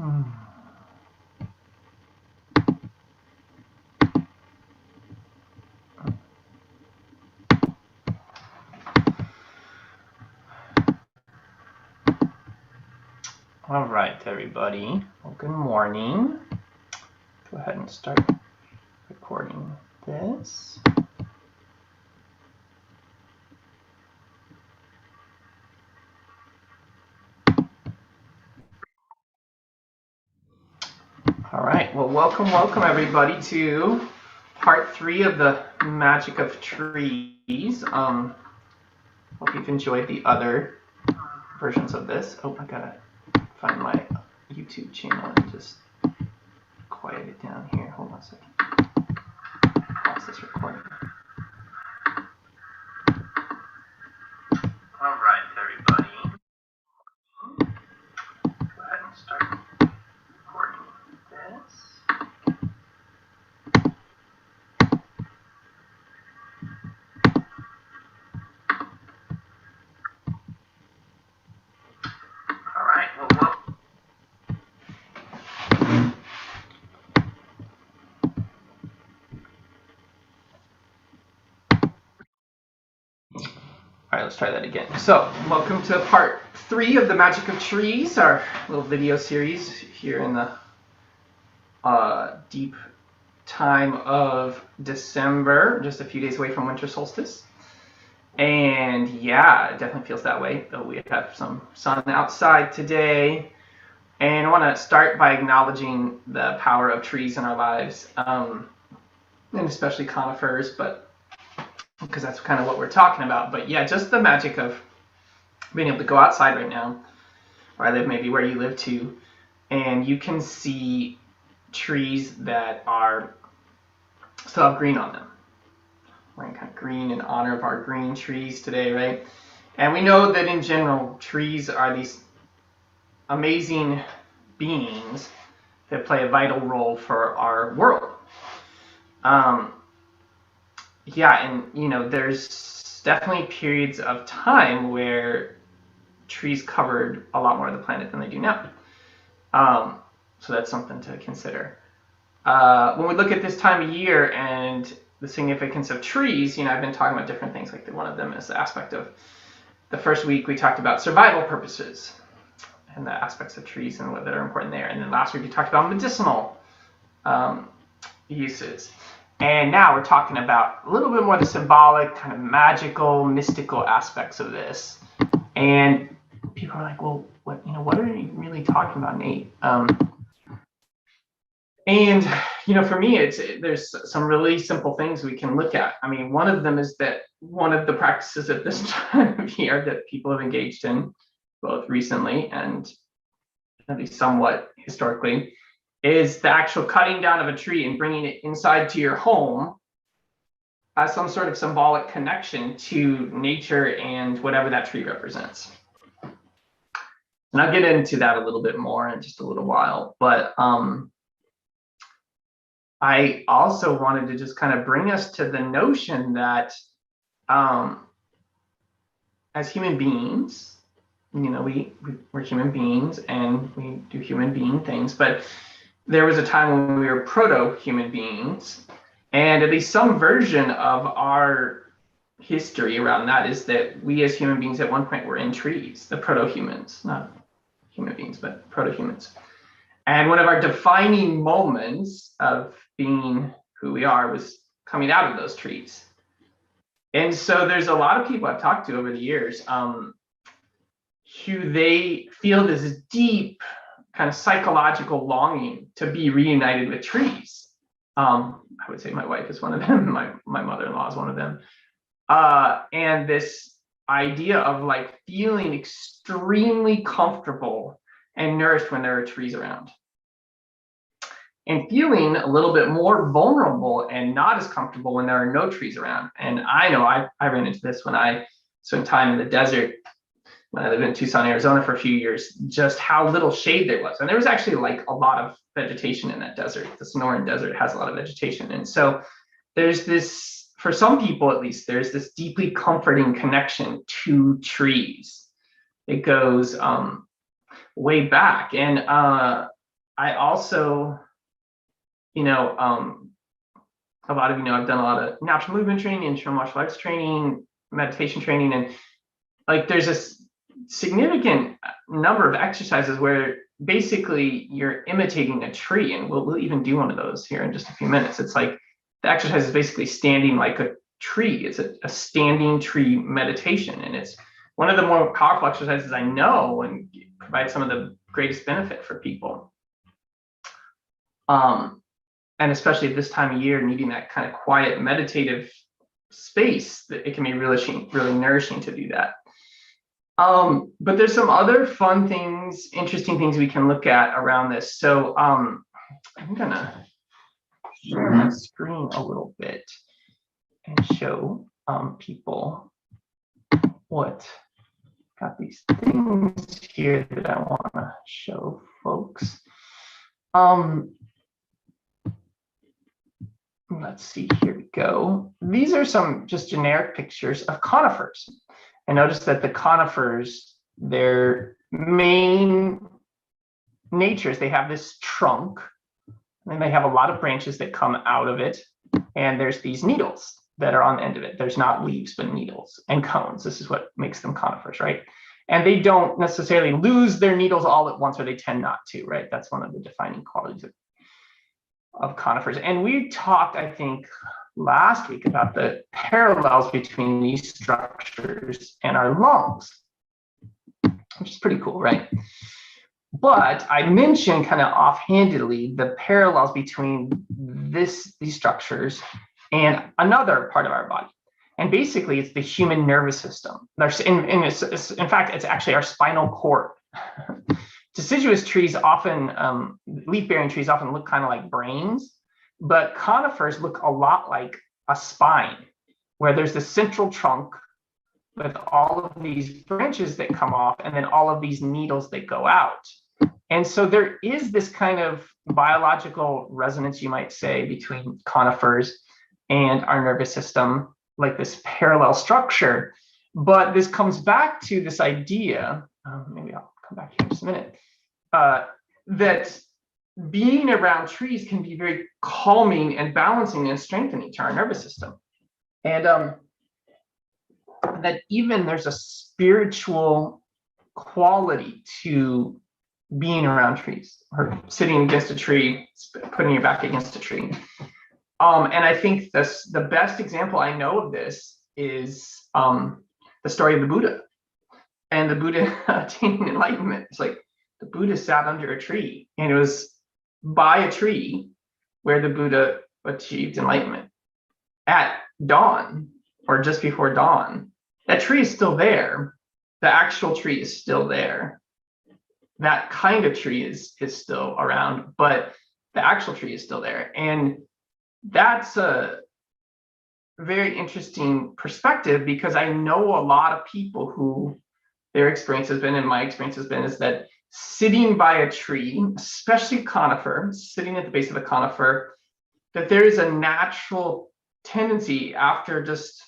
All right, everybody. Well, good morning. Go ahead and start recording this. All right. Well, welcome everybody to part 3 of the Magic of Trees. Hope you've enjoyed the other versions of this. Oh, I gotta find my YouTube channel and just quiet it down here. Hold on a second. Pause this recording. All right, everybody. Go ahead and start recording this. All right. Well. All right, let's try that again. So, welcome to part 3 of the Magic of Trees, our little video series here in the deep time of December, just a few days away from winter solstice. And yeah, it definitely feels that way, though we have some sun outside today. And I want to start by acknowledging the power of trees in our lives, and especially conifers, but because that's kind of what we're talking about. But yeah, just the magic of being able to go outside right now, where I live, maybe where you live too, and you can see trees that are still have green on them. We're in kind of green in honor of our green trees today, right? And we know that in general, trees are these amazing beings that play a vital role for our world. Yeah, and you know, there's definitely periods of time where trees covered a lot more of the planet than they do now. So that's something to consider. When we look at this time of year and the significance of trees, you know, I've been talking about different things. Like one of them is the aspect of the first week we talked about survival purposes and the aspects of trees and what that are important there. And then last week we talked about medicinal uses. And now we're talking about a little bit more the symbolic, kind of magical, mystical aspects of this. And people are like, well, what are you really talking about, Nate? And you know, for me, there's some really simple things we can look at. I mean, one of them is that one of the practices at this time of year that people have engaged in, both recently and at least somewhat historically, is the actual cutting down of a tree and bringing it inside to your home as some sort of symbolic connection to nature and whatever that tree represents. And I'll get into that a little bit more in just a little while, but I also wanted to just kind of bring us to the notion that as human beings, you know, we're human beings and we do human being things, but there was a time when we were proto-human beings, and at least some version of our history around that is that we as human beings at one point were in trees, the proto-humans, not human beings, but proto-humans. And one of our defining moments of being who we are was coming out of those trees. And so there's a lot of people I've talked to over the years who they feel this deep kind of psychological longing to be reunited with trees. I would say my wife is one of them. My mother-in-law is one of them. And this idea of like feeling extremely comfortable and nourished when there are trees around, and feeling a little bit more vulnerable and not as comfortable when there are no trees around. And I know I ran into this when I spent time in the desert, when I lived in Tucson, Arizona for a few years, just how little shade there was. And there was actually like a lot of vegetation in that desert. The Sonoran Desert has a lot of vegetation. And so there's this, for some people at least, there's this deeply comforting connection to trees. It goes way back. And I also, a lot of I've done a lot of natural movement training, internal martial arts training, meditation training, and like there's a significant number of exercises where basically you're imitating a tree, and we'll even do one of those here in just a few minutes. It's like the exercise is basically standing like a tree. It's a standing tree meditation, and it's one of the more powerful exercises I know and provides some of the greatest benefit for people. And especially at this time of year, needing that kind of quiet meditative space, that it can be really nourishing to do that. But there's some other fun things, interesting things we can look at around this. So I'm gonna share my screen a little bit and show people what got these things here that I want to show folks. Let's see, here we go. These are some just generic pictures of conifers. And notice that the conifers, their main natures, they have this trunk, and they have a lot of branches that come out of it. And there's these needles that are on the end of it. There's not leaves, but needles and cones. This is what makes them conifers, right? And they don't necessarily lose their needles all at once, or they tend not to, right? That's one of the defining qualities of conifers. And we talked, I think, last week about the parallels between these structures and our lungs, which is pretty cool, right? But I mentioned kind of offhandedly the parallels between these structures and another part of our body. And basically, it's the human nervous system. In fact, it's actually our spinal cord. Deciduous trees often, leaf-bearing trees often look kind of like brains, but conifers look a lot like a spine, where there's the central trunk with all of these branches that come off, and then all of these needles that go out. And so there is this kind of biological resonance, you might say, between conifers and our nervous system, like this parallel structure. But this comes back to this idea, maybe I'll come back here in just a minute, that being around trees can be very calming and balancing and strengthening to our nervous system. And that even there's a spiritual quality to being around trees, or sitting against a tree, putting your back against a tree. And I think the best example I know of this is the story of the Buddha and the Buddha attaining enlightenment. It's like the Buddha sat under a tree, and it was by a tree where the Buddha achieved enlightenment at dawn, or just before dawn. That tree is still there. The actual tree is still there. That kind of tree is still around, but the actual tree is still there. And that's a very interesting perspective, because I know a lot of people who their experience has been, and my experience has been, is that sitting by a tree, especially conifer, sitting at the base of a conifer, that there is a natural tendency after just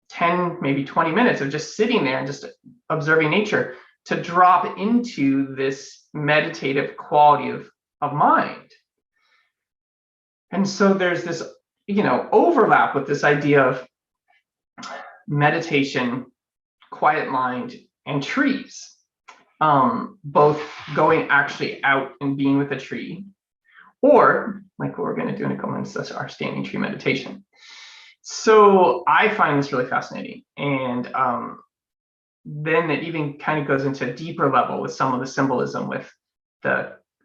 10, maybe 20 minutes of just sitting there and just observing nature, to drop into this meditative quality of mind. And so there's this, overlap with this idea of meditation, quiet mind, and trees, both going actually out and being with a tree, or like what we're going to do in a couple minutes, that's our standing tree meditation. So I find this really fascinating. And then it even kind of goes into a deeper level with some of the symbolism with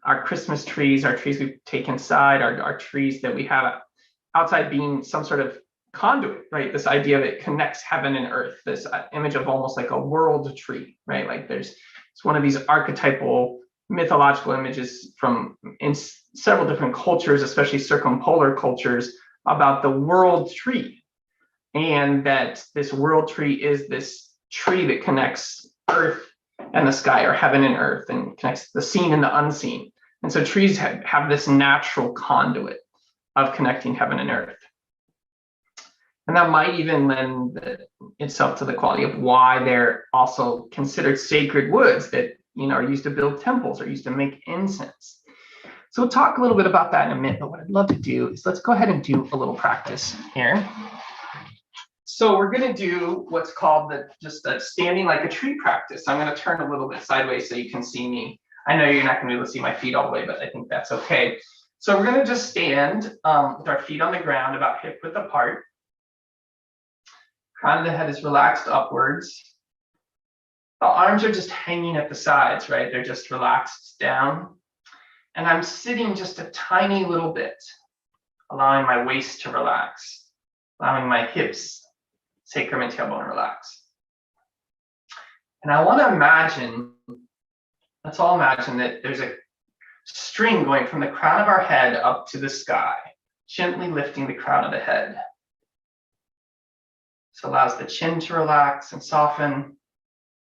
our Christmas trees, our trees we take inside, our trees that we have outside being some sort of conduit, right? This idea that it connects heaven and earth, this image of almost like a world tree, right? Like it's one of these archetypal mythological images in several different cultures, especially circumpolar cultures, about the world tree. And that this world tree is this tree that connects earth and the sky, or heaven and earth, and connects the seen and the unseen. And so trees have this natural conduit of connecting heaven and earth. And that might even lend itself to the quality of why they're also considered sacred woods that are used to build temples or used to make incense. So we'll talk a little bit about that in a minute, but what I'd love to do is let's go ahead and do a little practice here. So we're going to do what's called just a standing like a tree practice. I'm going to turn a little bit sideways so you can see me. I know you're not going to be able to see my feet all the way, but I think that's okay. So we're going to just stand with our feet on the ground about hip width apart. Crown of the head is relaxed upwards. The arms are just hanging at the sides, right? They're just relaxed down. And I'm sitting just a tiny little bit, allowing my waist to relax, allowing my hips, sacrum and tailbone to relax. And I want to imagine, let's all imagine that there's a string going from the crown of our head up to the sky, gently lifting the crown of the head. This allows the chin to relax and soften.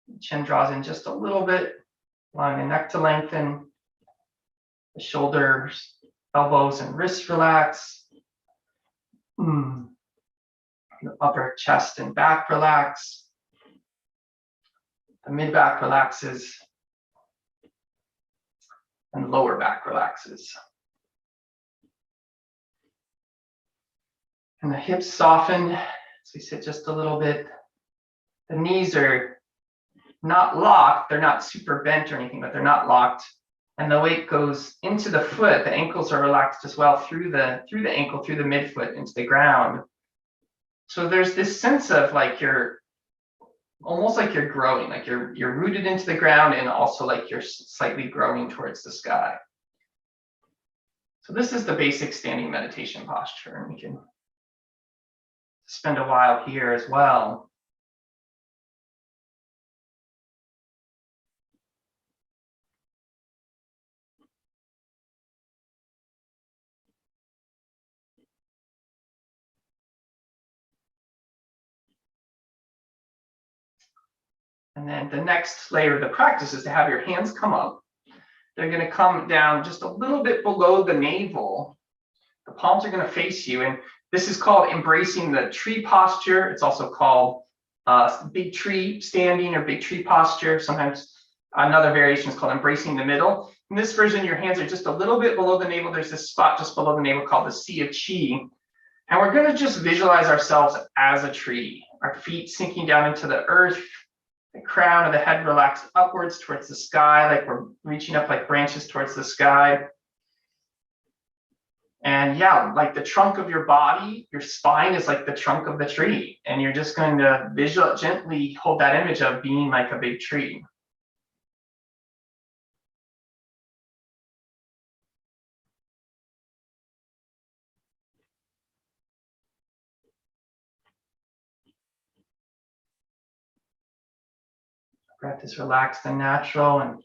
The chin draws in just a little bit, allowing the neck to lengthen. The shoulders, elbows, and wrists relax. The upper chest and back relax. The mid-back relaxes. And lower back relaxes. And the hips soften as we sit just a little bit. The knees are not locked. They're not super bent or anything, but they're not locked. And the weight goes into the foot. The ankles are relaxed as well through the ankle, through the midfoot into the ground. So there's this sense of like you're almost like you're growing, like you're rooted into the ground and also like you're slightly growing towards the sky. So this is the basic standing meditation posture, and we can spend a while here as well. And then the next layer of the practice is to have your hands come up. They're going to come down just a little bit below the navel. The palms are going to face you. And this is called embracing the tree posture. It's also called big tree standing or big tree posture. Sometimes another variation is called embracing the middle. In this version, your hands are just a little bit below the navel. There's this spot just below the navel called the Sea of Chi. And we're going to just visualize ourselves as a tree, our feet sinking down into the earth. The crown of the head relaxed upwards towards the sky, like we're reaching up like branches towards the sky. And yeah, like the trunk of your body, your spine is like the trunk of the tree. And you're just going to gently hold that image of being like a big tree. Breath is relaxed and natural, and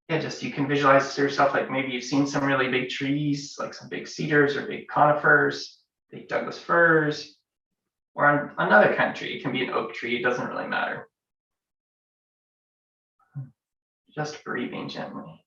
yeah, just you can visualize yourself like maybe you've seen some really big trees, like some big cedars or big conifers, big Douglas firs, or another kind of tree. It can be an oak tree, it doesn't really matter. Just breathing gently.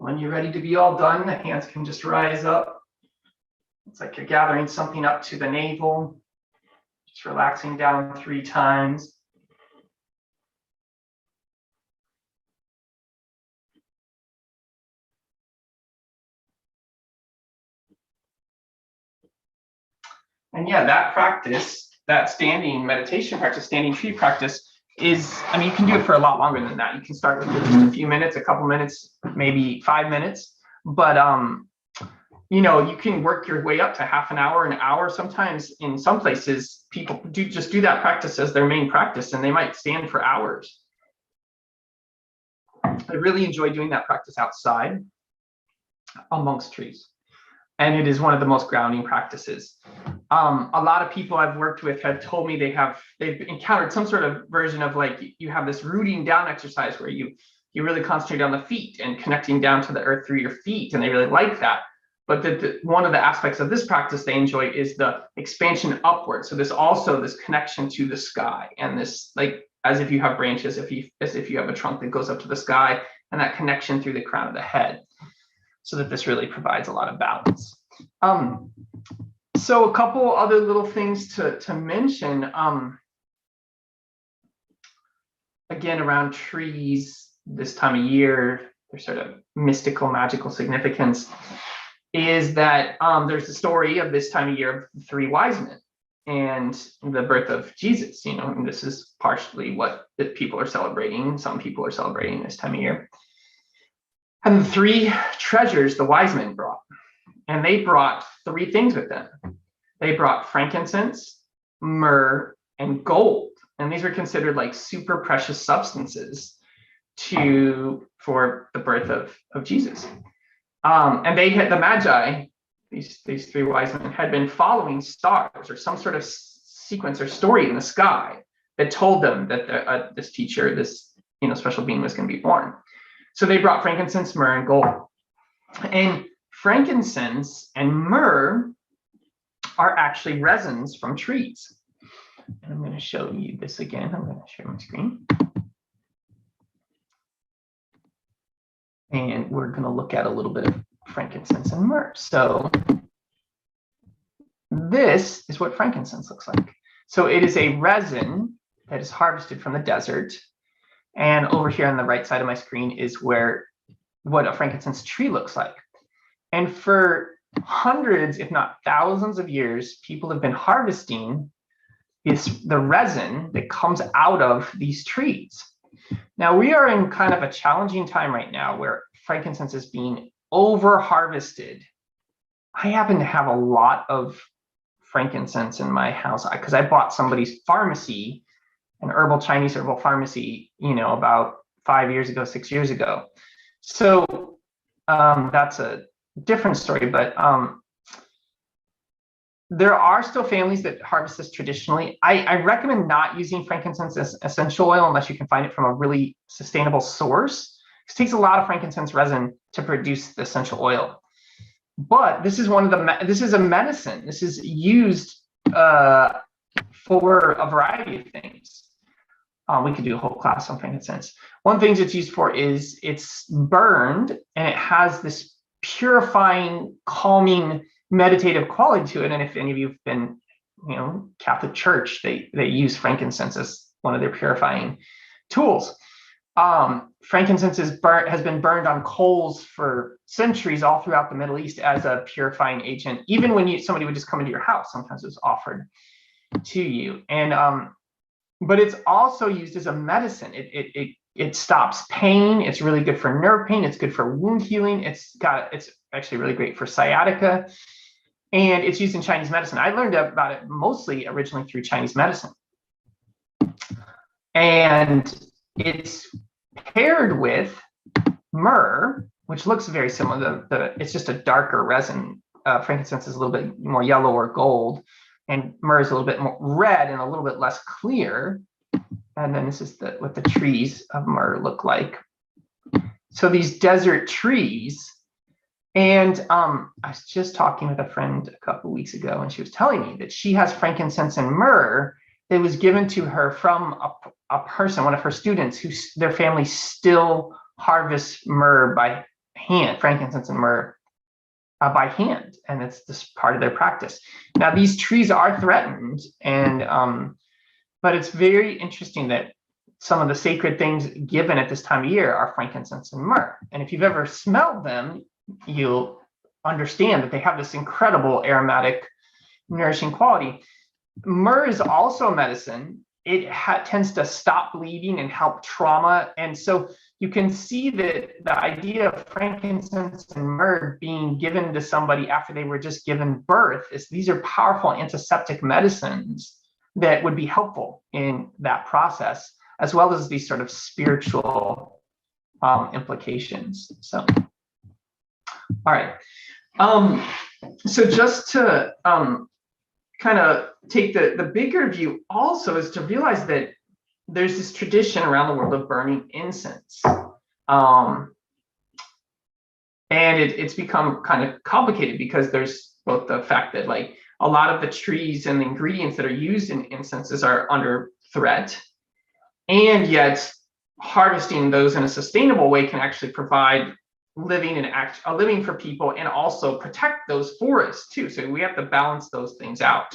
When you're ready to be all done, the hands can just rise up. It's like you're gathering something up to the navel, just relaxing down 3 times. And yeah, that practice, that standing meditation practice, standing tree practice is, I mean, you can do it for a lot longer than that. You can start with just a few minutes, a couple minutes, maybe 5 minutes. But, you know, you can work your way up to half an hour, an hour. Sometimes in some places, people do that practice as their main practice, and they might stand for hours. I really enjoy doing that practice outside amongst trees. And it is one of the most grounding practices. A lot of people I've worked with have told me they've encountered some sort of version of like you have this rooting down exercise where you you really concentrate on the feet and connecting down to the earth through your feet, and they really like that. But one of the aspects of this practice they enjoy is the expansion upward. So this connection to the sky, and this, like, as if you have branches, as if you have a trunk that goes up to the sky, and that connection through the crown of the head, so that this really provides a lot of balance. So a couple other little things to mention, again, around trees this time of year, their sort of mystical, magical significance is that there's the story of this time of year of the three wise men and the birth of Jesus, and this is partially what the people are celebrating. Some people are celebrating this time of year. And the three treasures the wise men brought, and they brought three things with them. They brought frankincense, myrrh, and gold. And these were considered like super precious substances for the birth of Jesus. And they had the Magi, these three wise men, had been following stars or some sort of sequence or story in the sky that told them that this teacher, this special being, was going to be born. So they brought frankincense, myrrh, and gold. And frankincense and myrrh are actually resins from trees. And I'm going to show you this again. I'm going to share my screen. And we're going to look at a little bit of frankincense and myrrh. So this is what frankincense looks like. So it is a resin that is harvested from the desert. And over here on the right side of my screen is what a frankincense tree looks like. And for hundreds, if not thousands of years, people have been harvesting the resin that comes out of these trees. Now, we are in kind of a challenging time right now where frankincense is being over harvested. I happen to have a lot of frankincense in my house because I bought somebody's pharmacy, an Chinese herbal pharmacy, about 5 years ago, 6 years ago. So that's a different story, but there are still families that harvest this traditionally. I recommend not using frankincense as essential oil unless you can find it from a really sustainable source. It takes a lot of frankincense resin to produce the essential oil. But this is this is a medicine. This is used for a variety of things. We could do a whole class on frankincense. One thing it's used for is it's burned, and it has this purifying, calming, meditative quality to it. And if any of you have been, Catholic Church, they use frankincense as one of their purifying tools. Frankincense has been burned on coals for centuries all throughout the Middle East as a purifying agent. Even when somebody would just come into your house, sometimes it was offered to you. And but it's also used as a medicine. It stops pain. It's really good for nerve pain. It's good for wound healing. It's actually really great for sciatica. And it's used in Chinese medicine. I learned about it mostly originally through Chinese medicine. And it's paired with myrrh, which looks very similar. It's just a darker resin. Frankincense is a little bit more yellow or gold, and myrrh is a little bit more red and a little bit less clear. And then this is what the trees of myrrh look like. So these desert trees. And I was just talking with a friend a couple of weeks ago, and she was telling me that she has frankincense and myrrh that was given to her from a person, one of her students, their family still harvests myrrh by hand, frankincense and myrrh by hand, and it's just part of their practice. Now, these trees are threatened, and but it's very interesting that some of the sacred things given at this time of year are frankincense and myrrh. And if you've ever smelled them, you'll understand that they have this incredible aromatic, nourishing quality. Myrrh is also a medicine. It tends to stop bleeding and help trauma. And so you can see that the idea of frankincense and myrrh being given to somebody after they were just given birth these are powerful antiseptic medicines that would be helpful in that process, as well as these sort of spiritual implications. So, all right. So just to kind of take the bigger view also is to realize that there's this tradition around the world of burning incense. And it's become kind of complicated because there's both the fact that like a lot of the trees and the ingredients that are used in incenses are under threat, and yet harvesting those in a sustainable way can actually provide a living for people and also protect those forests too. So we have to balance those things out.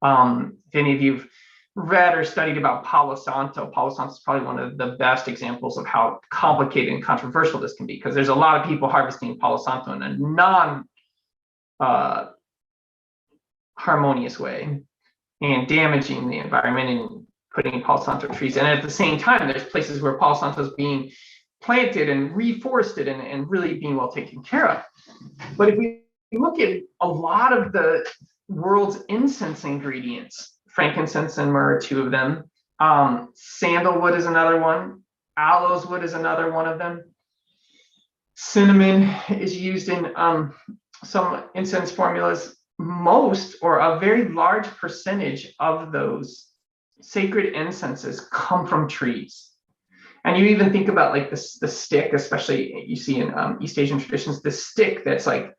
If any of you've read or studied about Palo Santo is probably one of the best examples of how complicated and controversial this can be, because there's a lot of people harvesting Palo Santo in a non harmonious way and damaging the environment and putting Palo Santo trees. And at the same time, there's places where Palo Santo is being planted and reforested and really being well taken care of. But if we look at a lot of the world's incense ingredients, frankincense and myrrh are two of them. Sandalwood is another one. Aloes wood is another one of them. Cinnamon is used in some incense formulas. Most or a very large percentage of those sacred incenses come from trees. And you even think about like the stick, especially you see in East Asian traditions, the stick that's like,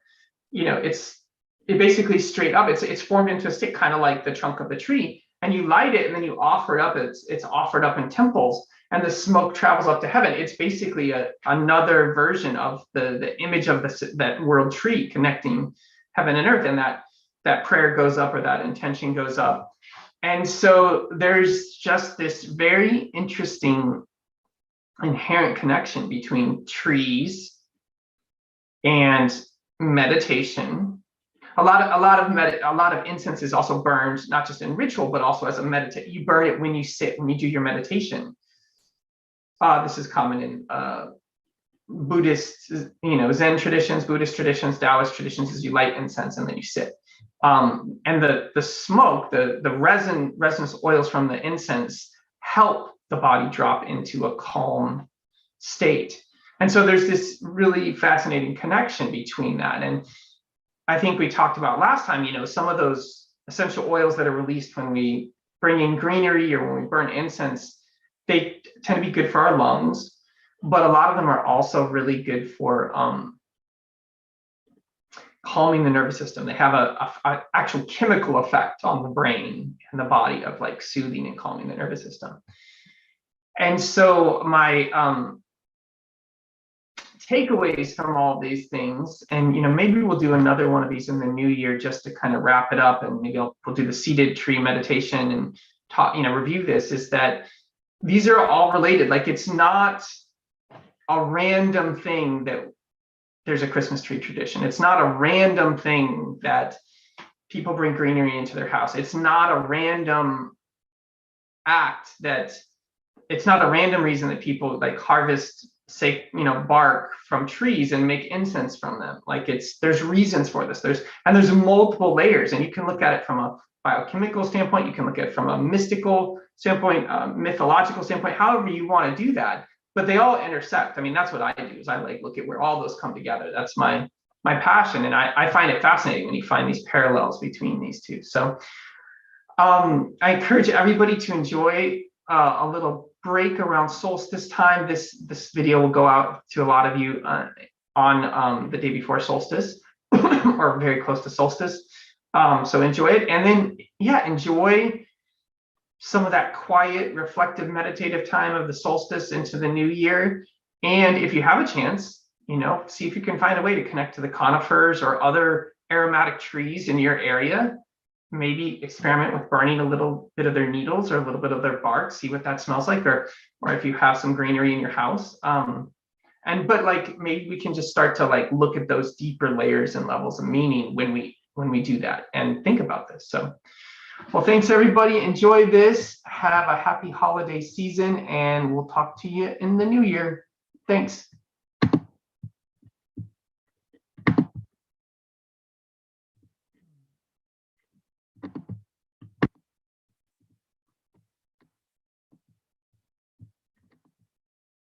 you know, it basically straight up, it's formed into a stick, kind of like the trunk of the tree, and you light it and then you offer it up. It's offered up in temples, and the smoke travels up to heaven. It's basically another version of the image of that world tree connecting heaven and earth, and that prayer goes up, or that intention goes up. And so there's just this very interesting inherent connection between trees and meditation. A lot of incense is also burned, not just in ritual, but also as a meditation. You burn it when you sit, when you do your meditation. This is common in Buddhist, Zen traditions, Buddhist traditions, Taoist traditions, is you light incense and then you sit. And the smoke, the resinous oils from the incense help the body drop into a calm state. And so there's this really fascinating connection between that. And I think we talked about last time, some of those essential oils that are released when we bring in greenery or when we burn incense, they tend to be good for our lungs, but a lot of them are also really good for calming the nervous system. They have a actual chemical effect on the brain and the body of like soothing and calming the nervous system. And so my takeaways from all these things, and maybe we'll do another one of these in the new year just to kind of wrap it up, and maybe we'll do the seated tree meditation and talk, review this, is that these are all related. Like, it's not a random thing that there's a Christmas tree tradition. It's not a random thing that people bring greenery into their house. It's not a random act it's not a random reason that people like harvest, say, bark from trees and make incense from them. Like, there's reasons for this. There's multiple layers, and you can look at it from a biochemical standpoint. You can look at it from a mystical standpoint, mythological standpoint, however you want to do that. But they all intersect. I mean, that's what I do, is I like look at where all those come together. That's my passion, and I find it fascinating when you find these parallels between these two. So I encourage everybody to enjoy a little break around solstice time. This video will go out to a lot of you on the day before solstice or very close to solstice. So enjoy it, and then enjoy some of that quiet, reflective, meditative time of the solstice into the new year. And if you have a chance, see if you can find a way to connect to the conifers or other aromatic trees in your area. Maybe experiment with burning a little bit of their needles or a little bit of their bark, see what that smells like, or if you have some greenery in your house. But like, maybe we can just start to like look at those deeper layers and levels of meaning when we do that and think about this. So, well, thanks everybody. Enjoy this. Have a happy holiday season, and we'll talk to you in the new year. Thanks.